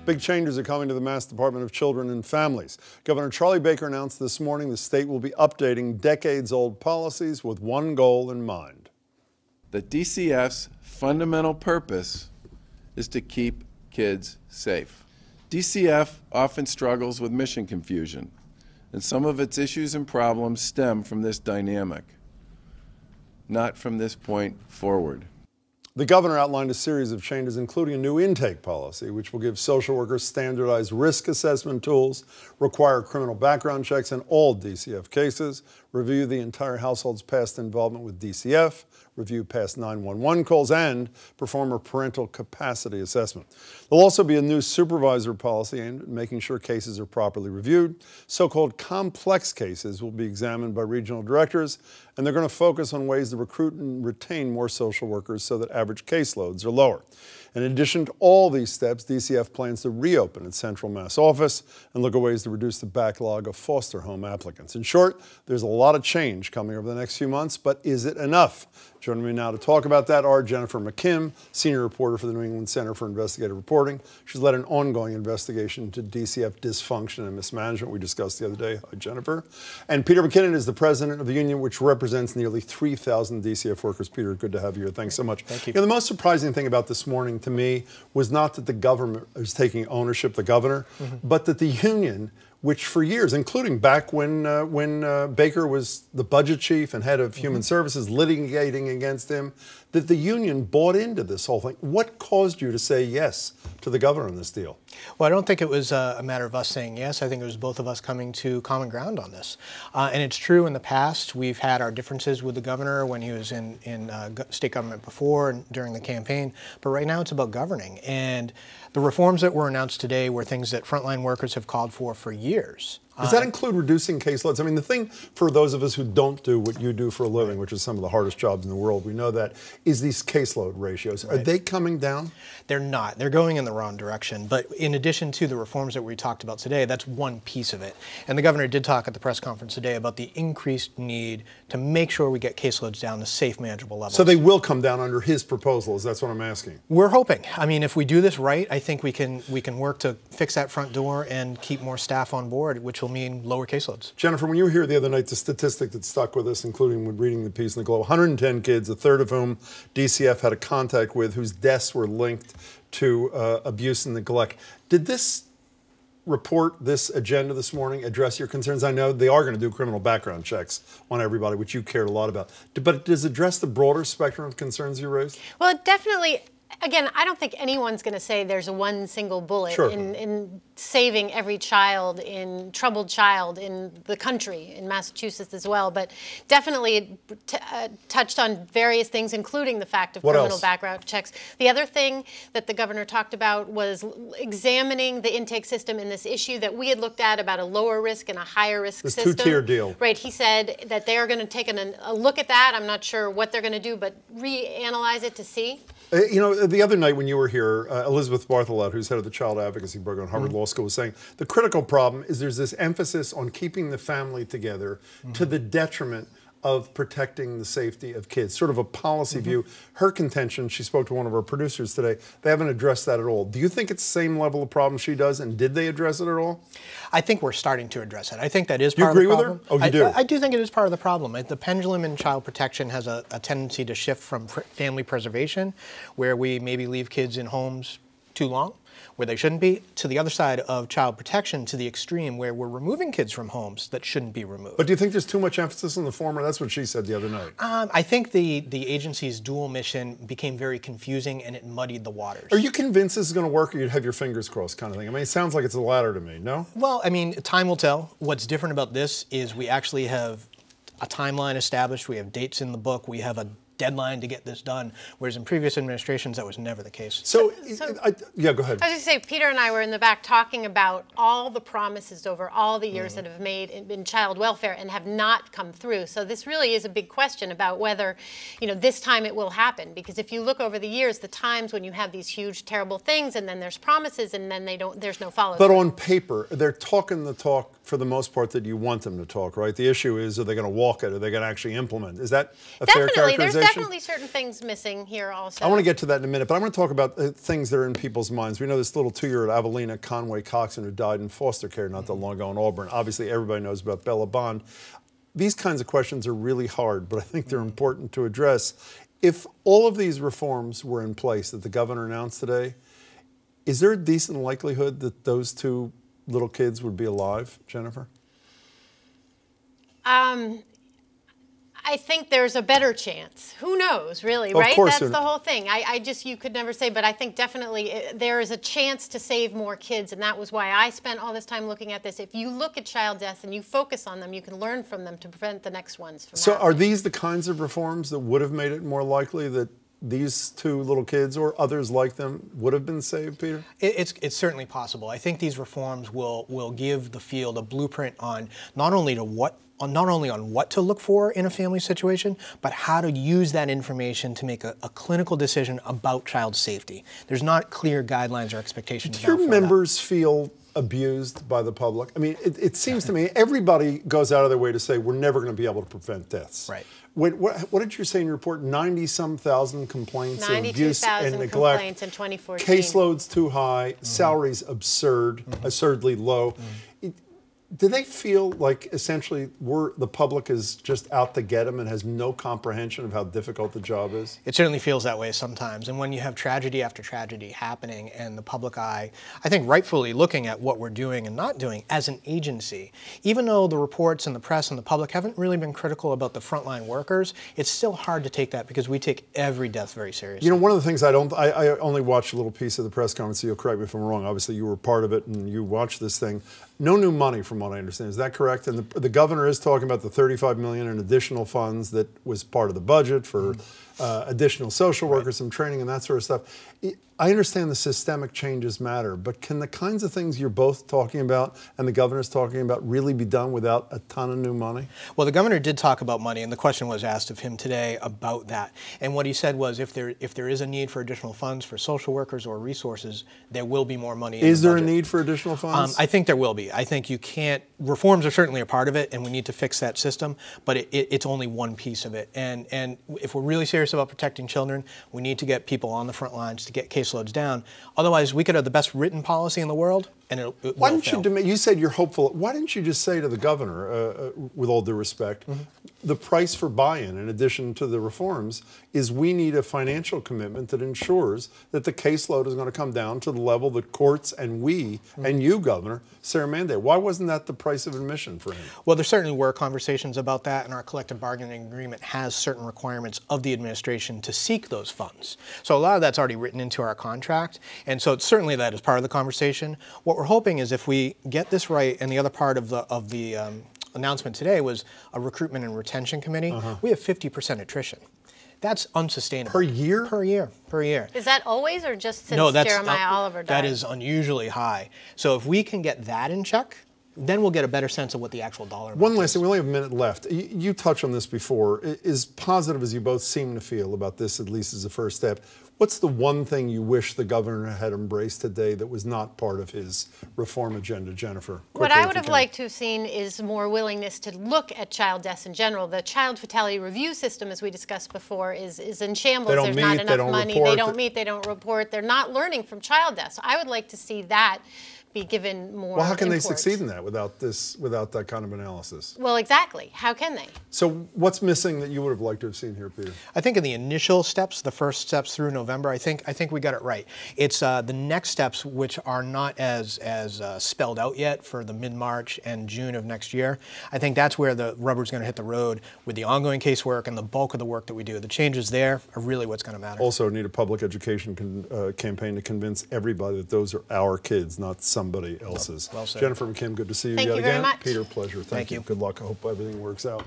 Big changes are coming to the Mass Department of Children and Families. Governor Charlie Baker announced this morning the state will be updating decades-old policies with one goal in mind. The DCF's fundamental purpose is to keep kids safe. DCF often struggles with mission confusion, and some of its issues and problems stem from this dynamic, not from this point forward. The governor outlined a series of changes, including a new intake policy, which will give social workers standardized risk assessment tools, require criminal background checks in all DCF cases, review the entire household's past involvement with DCF, review past 911 calls, and perform a parental capacity assessment. There'll also be a new supervisor policy aimed at making sure cases are properly reviewed. So-called complex cases will be examined by regional directors, and they're going to focus on ways to recruit and retain more social workers so that average caseloads are lower. In addition to all these steps, DCF plans to reopen its Central Mass office and look at ways to reduce the backlog of foster home applicants. In short, there's a lot of change coming over the next few months, but is it enough? Joining me now to talk about that are Jennifer McKim, senior reporter for the New England Center for Investigative Reporting. She's led an ongoing investigation into DCF dysfunction and mismanagement we discussed the other day. Hi, Jennifer. And Peter McKinnon is the president of the union, which represents nearly 3,000 DCF workers. Peter, good to have you here. Thanks so much. Thank you. The most surprising thing about this morning to me was not that the government is taking ownership, the governor, but that the union, which for years, including back when Baker was the budget chief and head of Human Services litigating against him, that the union bought into this whole thing. What caused you to say yes to the governor on this deal? Well, I don't think it was a matter of us saying yes. I think it was both of us coming to common ground on this. And it's true in the past, we've had our differences with the governor when he was in state government before and during the campaign. But right now it's about governing. And the reforms that were announced today were things that frontline workers have called for years. Does that include reducing caseloads? I mean, the thing for those of us who don't do what you do for a living, which is some of the hardest jobs in the world, we know that, is these caseload ratios. Are they coming down? They're not. They're going in the wrong direction. But in addition to the reforms that we talked about today, that's one piece of it. And the governor did talk at the press conference today about the increased need to make sure we get caseloads down to safe, manageable levels. So they will come down under his proposals. That's what I'm asking. We're hoping. I mean, if we do this right, I think we can work to fix that front door and keep more staff on board, which will mean lower caseloads. Jennifer, when you were here the other night, the statistic that stuck with us, including when reading the piece in the Globe, 110 kids, a third of whom DCF had a contact with, whose deaths were linked to abuse and neglect. Did this report, this agenda this morning, address your concerns? I know they are going to do criminal background checks on everybody, which you cared a lot about. But does it address the broader spectrum of concerns you raised? Well, it definitely. Again, I don't think anyone's going to say there's one single bullet in saving every troubled child in the country, in Massachusetts as well. But definitely it touched on various things, including the fact of criminal background checks. The other thing that the governor talked about was examining the intake system in this issue that we had looked at about a lower risk and a higher risk system. This two-tier deal. Right. He said that they are going to take a look at that. I'm not sure what they're going to do, but reanalyze it to see. You know, the other night when you were here, Elizabeth Bartholet, who's head of the Child Advocacy Program at Harvard Law School, was saying the critical problem is there's this emphasis on keeping the family together to the detriment of protecting the safety of kids, sort of a policy view. Her contention, she spoke to one of our producers today, they haven't addressed that at all. Do you think it's the same level of problem she does, and did they address it at all? I think we're starting to address it. I think that is part of the problem. You agree with her? Oh, you do? I do think it is part of the problem. The pendulum in child protection has a tendency to shift from family preservation, where we maybe leave kids in homes too long, where they shouldn't be, to the other side of child protection, to the extreme where we're removing kids from homes that shouldn't be removed. But do you think there's too much emphasis on the former? That's what she said the other night. I think the agency's dual mission became very confusing and it muddied the waters. Are you convinced this is going to work, or you'd have your fingers crossed kind of thing? I mean, it sounds like it's the latter to me, no? Well, I mean, time will tell. What's different about this is we actually have a timeline established. We have dates in the book. We have a deadline to get this done, whereas in previous administrations that was never the case. Yeah, go ahead. I was going to say, Peter and I were in the back talking about all the promises over all the years that have made in child welfare and have not come through. So this really is a big question about whether, this time it will happen. Because if you look over the years, the times when you have these huge, terrible things, and then there's promises, and then there's no follow-through. But on paper, they're talking the talk for the most part that you want them to talk, right? The issue is, are they going to walk it? Are they going to actually implement? Is that a fair characterization? definitely certain things missing here also. I want to get to that in a minute, but I want to talk about things that are in people's minds. We know this little 2-year-old Avelina Conway Coxon who died in foster care not that long ago in Auburn. Obviously, everybody knows about Bella Bond. These kinds of questions are really hard, but I think they're important to address. If all of these reforms were in place that the governor announced today, is there a decent likelihood that those 2 little kids would be alive, Jennifer? I think there's a better chance. Who knows, really, Of right? course That's the whole thing. You could never say, but I think definitely there is a chance to save more kids, and that was why I spent all this time looking at this. If you look at child deaths and you focus on them, you can learn from them to prevent the next ones from happening. Are these the kinds of reforms that would have made it more likely that these 2 little kids or others like them would have been saved, Peter? It's certainly possible. I think these reforms will give the field a blueprint on not only on what to look for in a family situation, but how to use that information to make a clinical decision about child safety. There's not clear guidelines or expectations. Do your members feel abused by the public? I mean, it seems to me everybody goes out of their way to say we're never going to be able to prevent deaths. Right. What did you say in your report? 90-some thousand complaints of abuse and neglect. 92,000 complaints in 2014. Caseloads too high, salaries absurdly low. Do they feel like essentially the public is just out to get them and has no comprehension of how difficult the job is? It certainly feels that way sometimes. And when you have tragedy after tragedy happening and the public eye, I think rightfully looking at what we're doing and not doing as an agency, even though the reports and the press and the public haven't really been critical about the frontline workers, it's still hard to take that because we take every death very seriously. You know, one of the things I only watched a little piece of the press conference, so you'll correct me if I'm wrong. Obviously, you were part of it and you watched this thing. No new money, from what I understand. Is that correct? And the governor is talking about the $35 million in additional funds that was part of the budget for additional social workers, some training and that sort of stuff. I understand the systemic changes matter, but can the kinds of things you're both talking about and the governor's talking about really be done without a ton of new money? Well, the governor did talk about money, and the question was asked of him today about that. And what he said was if there is a need for additional funds for social workers or resources, there will be more money in the budget. Is there a need for additional funds? I think there will be. I think you can't, reforms are certainly a part of it, and we need to fix that system, but it's only one piece of it. And if we're really serious about protecting children, we need to get people on the front lines to get caseloads down. Otherwise, we could have the best written policy in the world, and it Why will didn't fail. you said you're hopeful. Why didn't you just say to the governor, with all due respect, the price for buy-in, in addition to the reforms, is we need a financial commitment that ensures that the caseload is going to come down to the level that courts and we, and you, Governor, say are mandated. Why wasn't that the price of admission for him? Well, there certainly were conversations about that, and our collective bargaining agreement has certain requirements of the administration to seek those funds. So a lot of that's already written into our contract, and so certainly that is part of the conversation. What we're hoping is if we get this right, and the other part of the announcement today was a recruitment and retention committee, we have 50% attrition. That's unsustainable. Per year? Per year. Per year. Is that always or just since No, that's Jeremiah Oliver died? That is unusually high. So if we can get that in check, then we'll get a better sense of what the actual dollar amount is. One last thing, we only have a minute left. You touched on this before. As positive as you both seem to feel about this, at least as a first step, what's the one thing you wish the governor had embraced today that was not part of his reform agenda, Jennifer? What I would have liked to have seen is more willingness to look at child deaths in general. The child fatality review system, as we discussed before, is in shambles. There's not enough money. They don't meet, they don't report. They're not learning from child deaths. So I would like to see that be given more Well, how can import. they succeed in that without that kind of analysis? Well, exactly. How can they? So what's missing that you would have liked to have seen here, Peter? I think in the initial steps, the first steps through November, I think we got it right. It's the next steps, which are not as spelled out yet for the mid-March and June of next year. I think that's where the rubber's going to hit the road with the ongoing casework and the bulk of the work that we do. The changes there are really what's going to matter. Also need a public education campaign to convince everybody that those are our kids, not somebody else's. Well said. Jennifer McKim, good to see you Thank yet you again. very much. Peter, pleasure. Thank you. you. Good luck. I hope everything works out.